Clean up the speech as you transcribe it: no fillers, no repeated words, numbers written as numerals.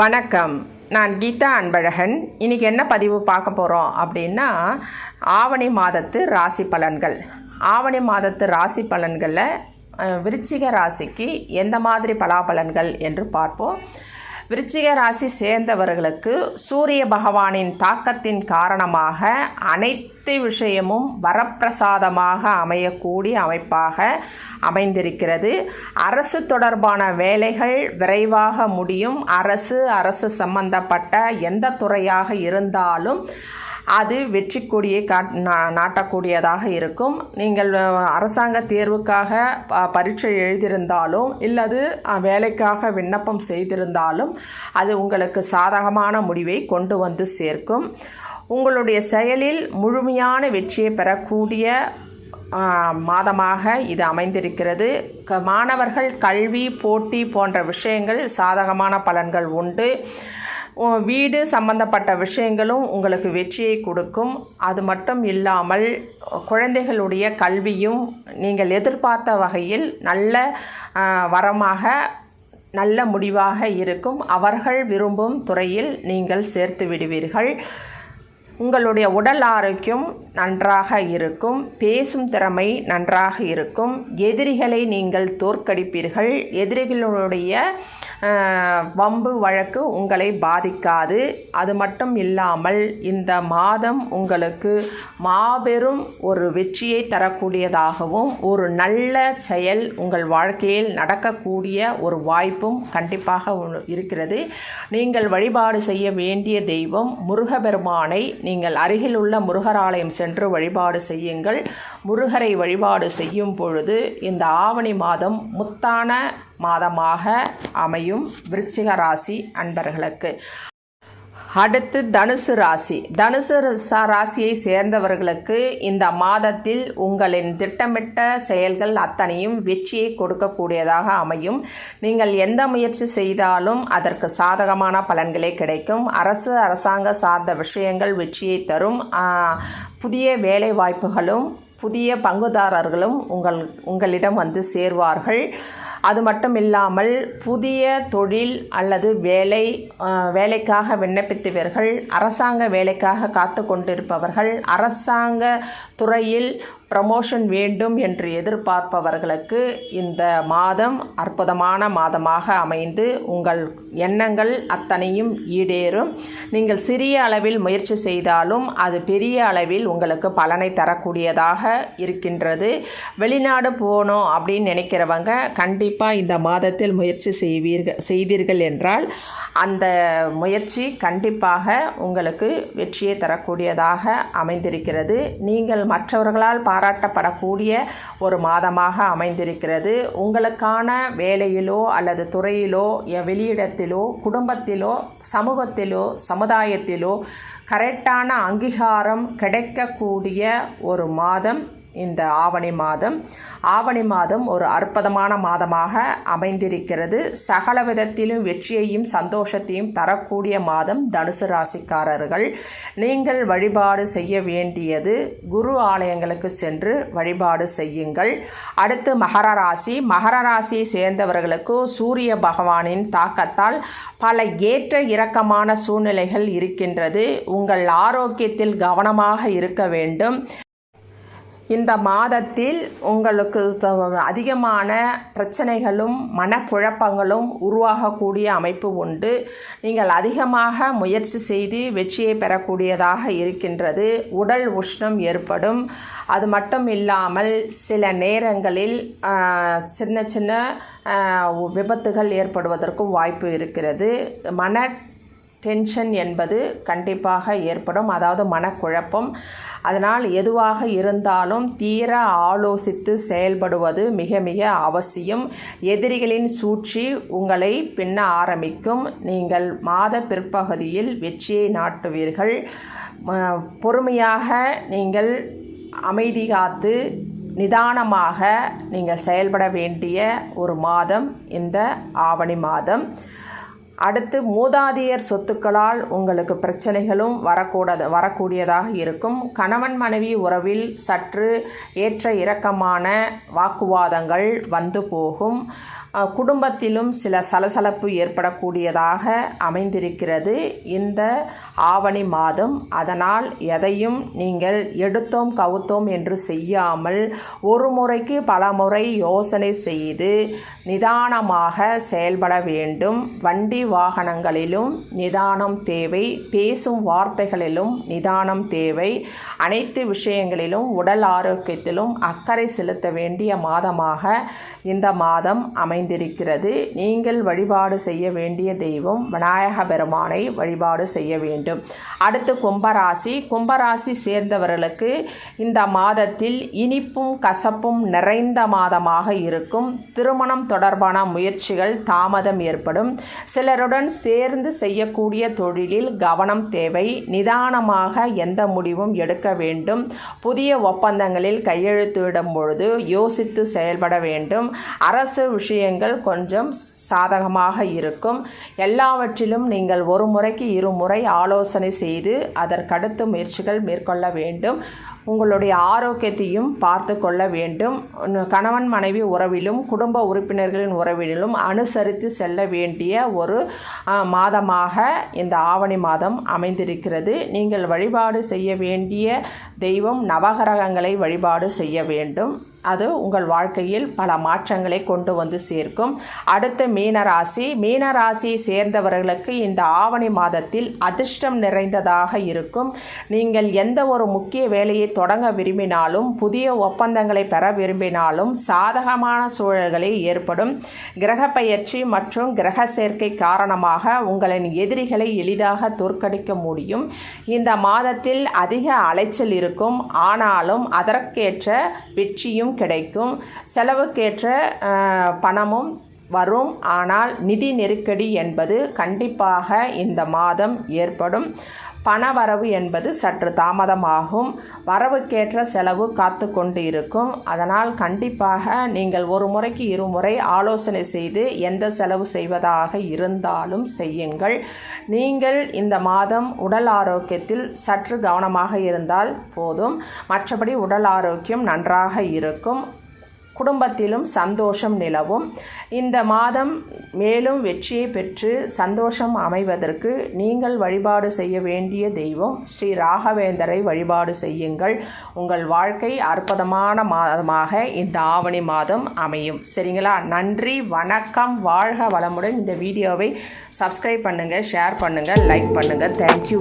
வணக்கம். நான் கீதா அன்பழகன். இன்றைக்கி என்ன பதிவு பார்க்க போகிறோம் அப்படின்னா, ஆவணி மாதத்து ராசி பலன்கள். ஆவணி மாதத்து ராசி பலன்களில் விருச்சிக ராசிக்கு எந்த மாதிரி பலாபலன்கள் என்று பார்ப்போம். விருச்சிக ராசி சேர்ந்தவர்களுக்கு சூரிய பகவானின் தாக்கத்தின் காரணமாக அனைத்து விஷயமும் வரப்பிரசாதமாக அமையக்கூடிய அமைப்பாக அமைந்திருக்கிறது. அரசு தொடர்பான வேலைகள் விரைவாக முடியும். அரசு சம்பந்தப்பட்ட எந்த துறையாக இருந்தாலும் அது வெற்றி கொடியை நாட்டக்கூடியதாக இருக்கும். நீங்கள் அரசாங்க தேர்வுக்காக பரீட்சை எழுதியிருந்தாலும் இல்லது வேலைக்காக விண்ணப்பம் செய்திருந்தாலும் அது உங்களுக்கு சாதகமான முடிவை கொண்டு வந்து சேர்க்கும். உங்களுடைய செயலில் முழுமையான வெற்றியை பெறக்கூடிய மாதமாக இது அமைந்திருக்கிறது. மாணவர்கள் கல்வி போட்டி போன்ற விஷயங்கள் சாதகமான பலன்கள் உண்டு. வீடு சம்பந்தப்பட்ட விஷயங்களும் உங்களுக்கு வெற்றியை கொடுக்கும். அது மட்டும் இல்லாமல் குழந்தைகளுடைய கல்வியும் நீங்கள் எதிர்பார்த்த வகையில் நல்ல வரமாக நல்ல முடிவாக இருக்கும். அவர்கள் விரும்பும் துறையில் நீங்கள் சேர்த்து விடுவீர்கள். உங்களுடைய உடல் ஆரோக்கியம் நன்றாக இருக்கும். பேசும் திறமை நன்றாக இருக்கும். எதிரிகளை நீங்கள் தோற்கடிப்பீர்கள். எதிரிகளுடைய வம்பு வழக்கு உங்களை பாதிக்காது. அது மட்டும் இல்லாமல் இந்த மாதம் உங்களுக்கு மாபெரும் ஒரு வெற்றியை தரக்கூடியதாகவும் ஒரு நல்ல செயல் உங்கள் வாழ்க்கையில் நடக்கக்கூடிய ஒரு வாய்ப்பும் கண்டிப்பாக இருக்கிறது. நீங்கள் வழிபாடு செய்ய வேண்டிய தெய்வம் முருகபெருமானை நீங்கள் அருகில் உள்ள முருகர் ஆலயம் சென்று வழிபாடு செய்யுங்கள். முருகரை வழிபாடு செய்யும் பொழுது இந்த ஆவணி மாதம் முத்தான மாதமாக அமையும் விருச்சிக ராசி அன்பர்களுக்கு. அடுத்து தனுசு ராசி. தனுசு ராசியை சேர்ந்தவர்களுக்கு இந்த மாதத்தில் உங்களின் திட்டமிட்ட செயல்கள் அத்தனையும் வெற்றியை கொடுக்கக்கூடியதாக அமையும். நீங்கள் எந்த முயற்சி செய்தாலும் அதற்கு சாதகமான பலன்களே கிடைக்கும். அரசாங்க சார்ந்த விஷயங்கள் வெற்றியை தரும். புதிய வேலை வாய்ப்புகளும் புதிய பங்குதாரர்களும் உங்களிடம் வந்து சேர்வார்கள். அது மட்டும் இல்லாமல் புதிய தொழில் அல்லது வேலைக்காக விண்ணப்பித்தவர்கள், அரசாங்க வேலைக்காக காத்து கொண்டிருப்பவர்கள், அரசாங்க துறையில் ப்ரமோஷன் வேண்டும் என்று எதிர்பார்ப்பவர்களுக்கு இந்த மாதம் அற்புதமான மாதமாக அமைந்து உங்கள் எண்ணங்கள் அத்தனையும் ஈடேறும். நீங்கள் சிறிய அளவில் முயற்சி செய்தாலும் அது பெரிய அளவில் உங்களுக்கு பலனை தரக்கூடியதாக இருக்கின்றது. வெளிநாடு போகணும் அப்படின்னு நினைக்கிறவங்க கண்டிப்பாக இந்த மாதத்தில் முயற்சி செய்தீர்கள் என்றால் அந்த முயற்சி கண்டிப்பாக உங்களுக்கு வெற்றியை தரக்கூடியதாக அமைந்திருக்கிறது. நீங்கள் மற்றவர்களால் பாராட்டப்படக்கூடிய ஒரு மாதமாக அமைந்திருக்கிறது. உங்களுக்கான வேலையிலோ அல்லது துறையிலோ வெளியிடத்திலோ குடும்பத்திலோ சமூகத்திலோ சமுதாயத்திலோ கரெக்டான அங்கீகாரம் கிடைக்கக்கூடிய ஒரு மாதம் இந்த ஆவணி மாதம். ஆவணி மாதம் ஒரு அற்புதமான மாதமாக அமைந்திருக்கிறது. சகல விதத்திலும் வெற்றியையும் சந்தோஷத்தையும் தரக்கூடிய மாதம் தனுசு ராசிக்காரர்கள். நீங்கள் வழிபாடு செய்ய வேண்டியது குரு ஆலயங்களுக்கு சென்று வழிபாடு செய்யுங்கள். அடுத்து மகர ராசி. மகர ராசியை சேர்ந்தவர்களுக்கு சூரிய பகவானின் தாக்கத்தால் பல ஏற்ற இறக்கமான சூழ்நிலைகள் இருக்கின்றது. உங்கள் ஆரோக்கியத்தில் கவனமாக இருக்க வேண்டும். இந்த மாதத்தில் உங்களுக்கு அதிகமான பிரச்சனைகளும் மனக்குழப்பங்களும் உருவாகக்கூடிய அமைப்பு உண்டு. நீங்கள் அதிகமாக முயற்சி செய்து வெற்றியை பெறக்கூடியதாக இருக்கின்றது. உடல் உஷ்ணம் ஏற்படும். அது மட்டும் இல்லாமல் சில நேரங்களில் சின்ன சின்ன விபத்துகள் ஏற்படுவதற்கும் வாய்ப்பு இருக்கிறது. மன டென்ஷன் என்பது கண்டிப்பாக ஏற்படும், அதாவது மனக்குழப்பம். அதனால் எதுவாக இருந்தாலும் தீர ஆலோசித்து செயல்படுவது மிக மிக அவசியம். எதிரிகளின் சூழ்ச்சி உங்களை பின்ன ஆரம்பிக்கும். நீங்கள் மாத பிற்பகுதியில் வெற்றியை நாட்டுவீர்கள். பொறுமையாக நீங்கள் அமைதி காத்து நிதானமாக நீங்கள் செயல்பட வேண்டிய ஒரு மாதம் இந்த ஆவணி மாதம். அடுத்து மூதாதையர் சொத்துக்களால் உங்களுக்கு பிரச்சனைகளும் வரக்கூடியதாக இருக்கும். கணவன் மனைவி உறவில் சற்று ஏற்ற இறக்கமான வாக்குவாதங்கள் வந்து போகும். குடும்பத்திலும் சில சலசலப்பு ஏற்படக்கூடியதாக அமைந்திருக்கிறது இந்த ஆவணி மாதம். அதனால் எதையும் நீங்கள் எடுத்தோம் கவுத்தோம் என்று செய்யாமல் ஒரு முறைக்கு பல முறை யோசனை செய்து நிதானமாக செயல்பட வேண்டும். வண்டி வாகனங்களிலும் நிதானம் தேவை, பேசும் வார்த்தைகளிலும் நிதானம் தேவை. அனைத்து விஷயங்களிலும் உடல் ஆரோக்கியத்திலும் அக்கறை செலுத்த வேண்டிய மாதமாக இந்த மாதம் அமைந்திருக்கிறது. நீங்கள் வழிபாடு செய்ய வேண்டிய தெய்வம் விநாயக பெருமானை வழிபாடு செய்ய வேண்டும். அடுத்து கும்பராசி. கும்பராசி சேர்ந்தவர்களுக்கு இந்த மாதத்தில் இனிப்பும் கசப்பும் நிறைந்த மாதமாக இருக்கும். திருமணம் தொடர்பான முயற்சிகள் தாமதம் ஏற்படும். சிலருடன் சேர்ந்து செய்யக்கூடிய தொழிலில் கவனம் தேவை. நிதானமாக எந்த முடிவும் எடுக்க வேண்டும். புதிய ஒப்பந்தங்களில் கையெழுத்திடும் பொழுது யோசித்து செயல்பட வேண்டும். அரசு விஷயங்கள் கொஞ்சம் சாதகமாக இருக்கும். எல்லாவற்றிலும் நீங்கள் ஒரு முறைக்கு இருமுறை ஆலோசனை செய்து அதற்கடுத்து முயற்சிகள் மேற்கொள்ள வேண்டும். உங்களுடைய ஆரோக்கியத்தையும் பார்த்து கொள்ள வேண்டும். கணவன் மனைவி உறவிலும் குடும்ப உறுப்பினர்களின் உறவிலும் அனுசரித்து செல்ல வேண்டிய ஒரு மாதமாக இந்த ஆவணி மாதம் அமைந்திருக்கிறது. நீங்கள் வழிபாடு செய்ய வேண்டிய தெய்வம் நவகிரகங்களை வழிபாடு செய்ய வேண்டும். அது உங்கள் வாழ்க்கையில் பல மாற்றங்களை கொண்டு வந்து சேர்க்கும். அடுத்து மீனராசி. மீனராசியை சேர்ந்தவர்களுக்கு இந்த ஆவணி மாதத்தில் அதிர்ஷ்டம் நிறைந்ததாக இருக்கும். நீங்கள் எந்த ஒரு முக்கிய வேலையை தொடங்க விரும்பினாலும் புதிய ஒப்பந்தங்களை பெற விரும்பினாலும் சாதகமான சூழல்களே ஏற்படும். கிரக பயிற்சி மற்றும் கிரக சேர்க்கை காரணமாக உங்களின் எதிரிகளை எளிதாக தோற்கடிக்க முடியும். இந்த மாதத்தில் அதிக அலைச்சல் இருக்கும். ஆனாலும் அதற்கேற்ற வெற்றியும் கிடைக்கும். செலவுக்கேற்ற பணமும் வரும். ஆனால் நிதி நெருக்கடி என்பது கண்டிப்பாக இந்த மாதம் ஏற்படும். பணவரவு என்பது சற்று தாமதமாகும். வரவுக்கேற்ற செலவு காத்து கொண்டு இருக்கும். அதனால் கண்டிப்பாக நீங்கள் ஒரு முறைக்கு இருமுறை ஆலோசனை செய்து எந்த செலவு செய்வதாக இருந்தாலும் செய்யுங்கள். நீங்கள் இந்த மாதம் உடல் ஆரோக்கியத்தில் சற்று கவனமாக இருந்தால் போதும். மற்றபடி உடல் ஆரோக்கியம் நன்றாக இருக்கும். குடும்பத்திலும் சந்தோஷம் நிலவும். இந்த மாதம் மேலும் வெற்றியை பெற்று சந்தோஷம் அமைவதற்கு நீங்கள் வழிபாடு செய்ய வேண்டிய தெய்வம் ஸ்ரீ ராகவேந்தரை வழிபாடு செய்யுங்கள். உங்கள் வாழ்க்கை அற்புதமான மாதமாக இந்த ஆவணி மாதம் அமையும். சரிங்களா? நன்றி, வணக்கம், வாழ்க வளமுடன். இந்த வீடியோவை சப்ஸ்கிரைப் பண்ணுங்கள், ஷேர் பண்ணுங்கள், லைக் பண்ணுங்கள். தேங்க்யூ.